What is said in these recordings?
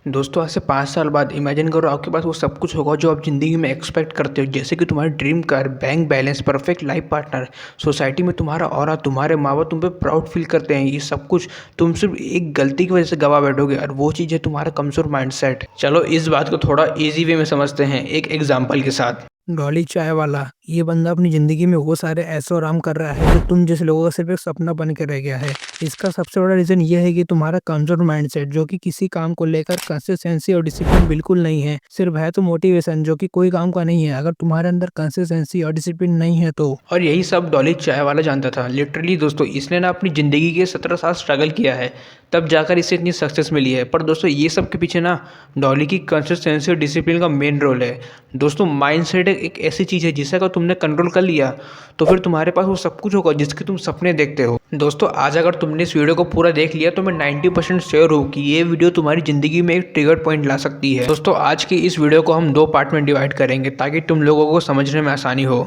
दोस्तों आज से 5 साल बाद इमेजिन करो आपके पास वो सब कुछ होगा जो आप ज़िंदगी में एक्सपेक्ट करते हो, जैसे कि तुम्हारी dream car, bank balance, perfect life partner, society में तुम्हारा ऑरा, तुम्हारे माँ बाप तुम पे प्राउड फील करते हैं। ये सब कुछ तुम सिर्फ एक गलती की वजह से गवा बैठोगे और वो चीज़ है तुम्हारा कमज़ोर माइंडसेट। चलो इस बात को थोड़ा ईजी वे में समझते हैं एक एग्जाम्पल के साथ। डॉली चाय वाला ये बंदा अपनी जिंदगी में वो सारे ऐशो आराम कर रहा है जो तुम जैसे लोगों का सिर्फ एक सपना बन के रह गया है। इसका सबसे बड़ा रीजन ये है कि तुम्हारा कमजोर माइंडसेट, जो कि किसी काम को लेकर कंसिस्टेंसी और डिसिप्लिन बिल्कुल नहीं है। सिर्फ है तो मोटिवेशन, जो कि कोई काम का नहीं है अगर तुम्हारे अंदर कंसिस्टेंसी और डिसिप्लिन नहीं है तो। और यही सब डॉली चाय वाला जानता था। लिटरली दोस्तों, इसने ना अपनी ज़िंदगी के 17 साल स्ट्रगल किया है, तब जाकर इसे इतनी सक्सेस मिली है। पर दोस्तों ये सब के पीछे ना डॉली की कंसिस्टेंसी और डिसिप्लिन का मेन रोल है। दोस्तों माइंडसेट एक ऐसी चीज़ है जिसे अगर तुमने कंट्रोल कर लिया तो फिर तुम्हारे पास वो सब कुछ होगा जिसके तुम सपने देखते हो। दोस्तों आज अगर तुमने इस वीडियो को पूरा देख लिया तो मैं 90% श्योर हूँ कि ये वीडियो तुम्हारी ज़िंदगी में एक ट्रिगर पॉइंट ला सकती है। दोस्तों आज की इस वीडियो को हम 2 पार्ट में डिवाइड करेंगे ताकि तुम लोगों को समझने में आसानी हो।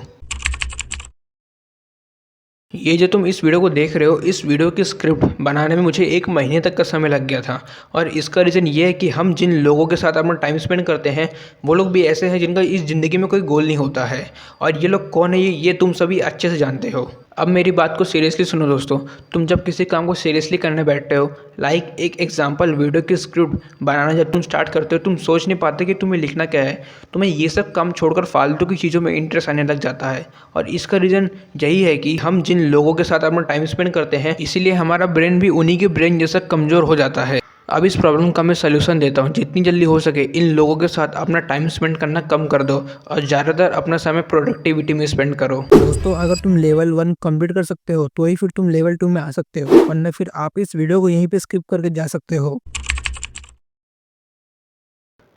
ये जो तुम इस वीडियो को देख रहे हो, इस वीडियो की स्क्रिप्ट बनाने में मुझे 1 महीने तक का समय लग गया था। और इसका रीज़न ये है कि हम जिन लोगों के साथ अपना टाइम स्पेंड करते हैं वो लोग भी ऐसे हैं जिनका इस ज़िंदगी में कोई गोल नहीं होता है। और ये लोग कौन है ये तुम सभी अच्छे से जानते हो। अब मेरी बात को सीरियसली सुनो दोस्तों, तुम जब किसी काम को सीरियसली करने बैठते हो, लाइक एक एग्जांपल वीडियो की स्क्रिप्ट बनाना जब तुम स्टार्ट करते हो, तुम सोच नहीं पाते कि तुम्हें लिखना क्या है। तुम्हें ये सब काम छोड़कर फालतू की चीज़ों में इंटरेस्ट आने लग जाता है। और इसका रीज़न यही है कि हम जिन लोगों के साथ अपना टाइम स्पेंड करते हैं, इसीलिए हमारा ब्रेन भी उन्हीं के ब्रेन जैसा कमज़ोर हो जाता है। अब इस प्रॉब्लम का मैं सलूशन देता हूँ। जितनी जल्दी हो सके इन लोगों के साथ अपना टाइम स्पेंड करना कम कर दो और ज़्यादातर अपना समय प्रोडक्टिविटी में स्पेंड करो। दोस्तों अगर तुम लेवल 1 कंप्लीट कर सकते हो तो ही फिर तुम लेवल 2 में आ सकते हो, वरना फिर आप इस वीडियो को यहीं पे स्किप करके जा सकते हो।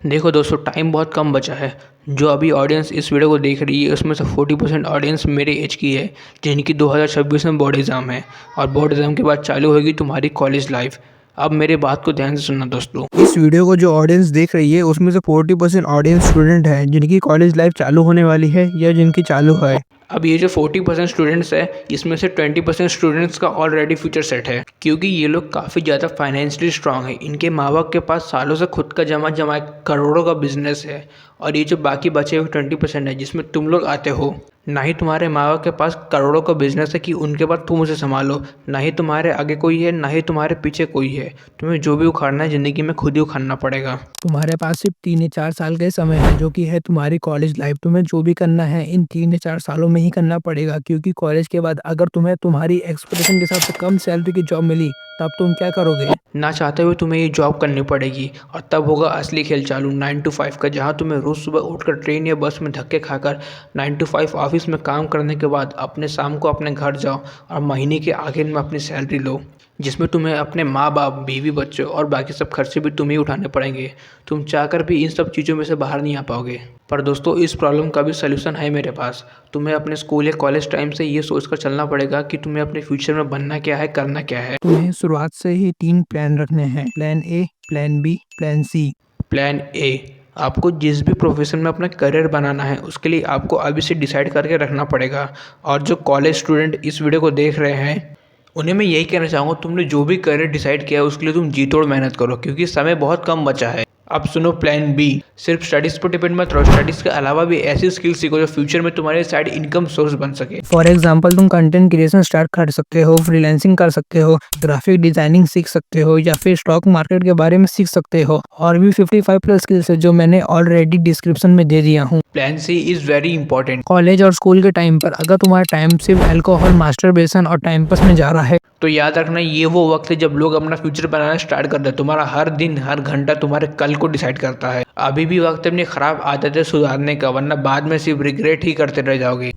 देखो दोस्तों, टाइम बहुत कम बचा है। जो अभी ऑडियंस इस वीडियो को देख रही है उसमें से 40% ऑडियंस मेरे एज की है, जिनकी 2026 में बोर्ड एग्ज़ाम है और बोर्ड एग्ज़ाम के बाद चालू होगी तुम्हारी कॉलेज लाइफ। अब मेरी बात को ध्यान से सुनना दोस्तों। इस वीडियो को जो ऑडियंस देख रही है उसमें से 40% ऑडियंस स्टूडेंट है जिनकी कॉलेज लाइफ चालू होने वाली है या जिनकी चालू है। अब ये जो 40% स्टूडेंट्स है, इसमें से 20% स्टूडेंट्स का ऑलरेडी फ्यूचर सेट है, क्योंकि ये लोग काफ़ी ज़्यादा फाइनेंशियली स्ट्रांग है। इनके माँ बाप के पास सालों से खुद का जमा जमा करोड़ों का बिजनेस है। और ये जो बाकी बचे हुए 20% है जिसमें तुम लोग आते हो, ना ही तुम्हारे माँ बाप के पास करोड़ों का बिजनेस है कि उनके पास तुम उसे संभालो, ना ही तुम्हारे आगे कोई है, ना ही तुम्हारे पीछे कोई है। तुम्हें जो भी उखाड़ना है ज़िंदगी में खुद ही उखाड़ना पड़ेगा। तुम्हारे पास सिर्फ 3 या 4 साल का समय है जो कि है तुम्हारी कॉलेज लाइफ। तुम्हें जो भी करना है इन 3 या 4 सालों में ही करना पड़ेगा, क्योंकि कॉलेज के बाद अगर तुम्हें तुम्हारी एक्सपेक्टेशन के हिसाब से कम सैलरी की जॉब मिली तब तुम क्या करोगे? ना चाहते हुए तुम्हें ये जॉब करनी पड़ेगी और तब होगा असली खेल चालू 9 to 5 का, जहाँ तुम्हें रोज़ सुबह उठकर ट्रेन या बस में धक्के खाकर 9 to 5 ऑफिस में काम करने के बाद अपने शाम को अपने घर जाओ और महीने के आखिर में अपनी सैलरी लो, जिसमें तुम्हें अपने माँ बाप, बीवी बच्चों और बाकी सब खर्चे भी तुम्हें ही उठाने पड़ेंगे। तुम चाहकर भी इन सब चीज़ों में से बाहर नहीं आ पाओगे। पर दोस्तों इस प्रॉब्लम का भी सलूशन है मेरे पास। तुम्हें अपने स्कूल या कॉलेज टाइम से ये सोचकर चलना पड़ेगा कि तुम्हें अपने फ्यूचर में बनना क्या है, करना क्या है। तुम्हें शुरुआत से ही 3 प्लान रखने हैं, plan A, plan B, plan C. Plan A, आपको जिस भी प्रोफेशन में अपना करियर बनाना है उसके लिए आपको अभी से डिसाइड करके रखना पड़ेगा। और जो कॉलेज स्टूडेंट इस वीडियो को देख रहे हैं उन्हें मैं यही कहना चाहूँगा, तुमने जो भी करियर डिसाइड किया है उसके लिए तुम जी तोड़ मेहनत करो, क्योंकि समय बहुत कम बचा है। अब सुनो प्लान बी, सिर्फ स्टडीज़ पर डिपेंड मत रहो। स्टडीज़ के अलावा भी ऐसी स्किल सीखो जो फ्यूचर में तुम्हारे साइड इनकम सोर्स बन सके। फॉर एग्जाम्पल तुम कंटेंट क्रिएशन स्टार्ट कर सकते हो, फ्रीलांसिंग कर सकते हो, ग्राफिक डिजाइनिंग सीख सकते हो, या फिर स्टॉक मार्केट के बारे में सीख सकते हो। और भी 55+ स्किल्स है जो मैंने ऑलरेडी डिस्क्रिप्शन में दे दिया हूँ। Plan C is very important. College और स्कूल के टाइम पर अगर तुम्हारा टाइम सिर्फ अल्कोहल, मास्टरबेशन और टाइम पास में जा रहा है तो याद रखना, ये वो वक्त है जब लोग अपना फ्यूचर बनाना स्टार्ट करते हैं। तुम्हारा हर दिन हर घंटा तुम्हारे कल को डिसाइड करता है। अभी भी वक्त है अपनी खराब आदतें सुधारने का, वरना बाद में सिर्फ रिग्रेट ही करते रह जाओगे।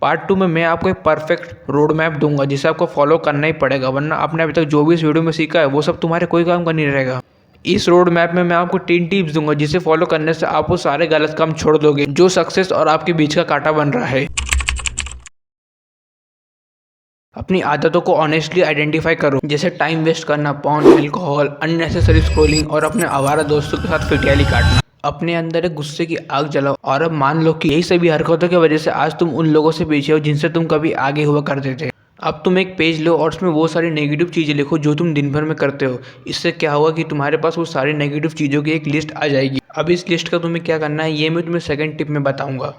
पार्ट 2 में मैं आपको एक परफेक्ट रोड मैप दूंगा जिसे आपको फॉलो करना ही पड़ेगा, वरना आपने अभी तक जो भी इस वीडियो में सीखा है वो सब तुम्हारे कोई काम का नहीं रहेगा। इस रोड मैप में मैं आपको 3 टिप्स दूंगा जिसे फॉलो करने से आप वो सारे गलत काम छोड़ दोगे जो सक्सेस और आपके बीच का कांटा बन रहा है। अपनी आदतों को ऑनेस्टली आइडेंटिफाई करो, जैसे टाइम वेस्ट करना, पॉर्न, अल्कोहल, अननेसेसरी स्क्रॉलिंग और अपने आवारा दोस्तों के साथ फिटियाली काटना। अपने अंदर एक गुस्से की आग जलाओ और अब मान लो कि यही सभी हरकतों की वजह से आज तुम उन लोगों से पीछे हो जिनसे तुम कभी आगे हुआ करते थे। अब तुम एक पेज लो और उसमें वो सारी नेगेटिव चीज़ें लिखो जो तुम दिन भर में करते हो। इससे क्या होगा कि तुम्हारे पास वो सारी नेगेटिव चीज़ों की एक लिस्ट आ जाएगी। अब इस लिस्ट का तुम्हें क्या करना है ये मैं तुम्हें सेकंड टिप में बताऊंगा।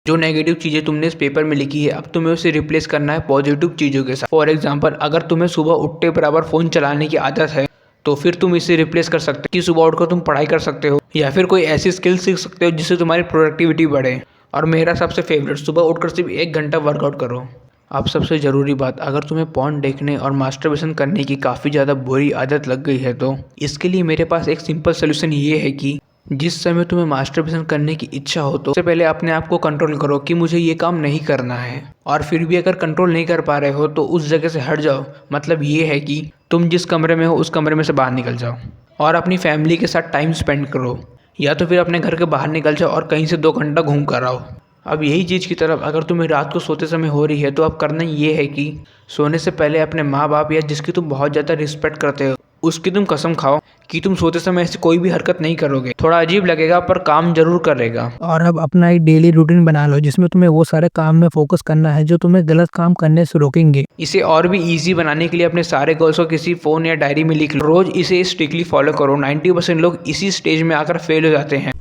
जो नेगेटिव चीज़ें तुमने इस पेपर में लिखी है अब तुम्हें उसे रिप्लेस करना है पॉजिटिव चीज़ों के साथ। फॉर एग्जांपल, अगर तुम्हें सुबह उठते बराबर फ़ोन चलाने की आदत है तो फिर तुम इसे रिप्लेस कर सकते हो कि सुबह उठकर तुम पढ़ाई कर सकते हो या फिर कोई ऐसी स्किल सीख सकते हो जिससे तुम्हारी प्रोडक्टिविटी बढ़े। और मेरा सबसे फेवरेट, सुबह उठकर सिर्फ 1 घंटा वर्कआउट करो। अब सबसे ज़रूरी बात, अगर तुम्हें पॉर्न देखने और मास्टरबेशन करने की काफ़ी ज़्यादा बुरी आदत लग गई है तो इसके लिए मेरे पास एक सिंपल सोल्यूशन ये है कि जिस समय तुम्हें मास्टरबेशन करने की इच्छा हो तो सबसे पहले अपने आप को कंट्रोल करो कि मुझे ये काम नहीं करना है। और फिर भी अगर कंट्रोल नहीं कर पा रहे हो तो उस जगह से हट जाओ। मतलब ये है कि तुम जिस कमरे में हो उस कमरे में से बाहर निकल जाओ और अपनी फैमिली के साथ टाइम स्पेंड करो, या तो फिर अपने घर के बाहर निकल जाओ और कहीं से 2 घंटा घूम कर आओ। अब यही चीज़ की तरफ अगर तुम्हें रात को सोते समय हो रही है तो अब करना ये है कि सोने से पहले अपने माँ बाप या जिसकी तुम बहुत ज़्यादा रिस्पेक्ट करते हो उसकी तुम कसम खाओ कि तुम सोते समय ऐसी कोई भी हरकत नहीं करोगे। थोड़ा अजीब लगेगा पर काम जरूर करेगा। और अब अपना एक डेली रूटीन बना लो जिसमें तुम्हें वो सारे काम में फोकस करना है जो तुम्हें गलत काम करने से रोकेंगे। इसे और भी इजी बनाने के लिए अपने सारे गोल्स को किसी फ़ोन या डायरी में लिख लो। रोज इसे स्ट्रिक्टली फॉलो करो। 90% लोग इसी स्टेज में आकर फेल हो जाते हैं।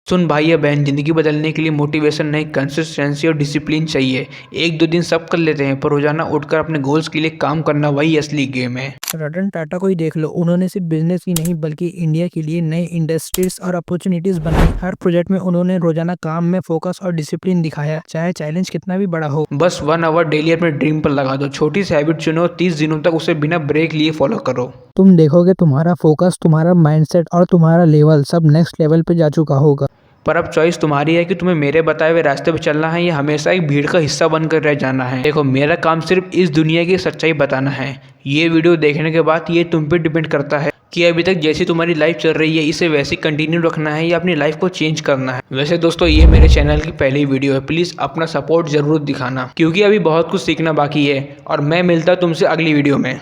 सुन भाई या बहन, ज़िंदगी बदलने के लिए मोटिवेशन नहीं, कंसिस्टेंसी और डिसिप्लिन चाहिए। 1-2 दिन सब कर लेते हैं पर रोजाना उठकर अपने गोल्स के लिए काम करना वही असली गेम है। रतन टाटा को ही देख लो, उन्होंने सिर्फ बिजनेस ही नहीं बल्कि इंडिया के लिए नए इंडस्ट्रीज और अपॉर्चुनिटीज बनाई। हर प्रोजेक्ट में उन्होंने रोजाना काम में फोकस और डिसिप्लिन दिखाया, चाहे चैलेंज कितना भी बड़ा हो। बस 1 आवर डेली अपने ड्रीम पर लगा दो। छोटी सी हैबिट चुनो, 30 दिनों तक उसे बिना ब्रेक लिए फॉलो करो। तुम देखोगे तुम्हारा फोकस, तुम्हारा माइंडसेट और तुम्हारा लेवल सब नेक्स्ट लेवल पे जा चुका होगा। पर अब चॉइस तुम्हारी है कि तुम्हें मेरे बताए हुए रास्ते पर चलना है या हमेशा एक भीड़ का हिस्सा बनकर रह जाना है। देखो, मेरा काम सिर्फ इस दुनिया की सच्चाई बताना है। ये वीडियो देखने के बाद ये तुम पे डिपेंड करता है कि अभी तक जैसी तुम्हारी लाइफ चल रही है इसे वैसी कंटिन्यू रखना है या अपनी लाइफ को चेंज करना है। वैसे दोस्तों, ये मेरे चैनल की पहली वीडियो है। प्लीज़ अपना सपोर्ट जरूर दिखाना क्योंकि अभी बहुत कुछ सीखना बाकी है। और मैं मिलता तुमसे अगली वीडियो में।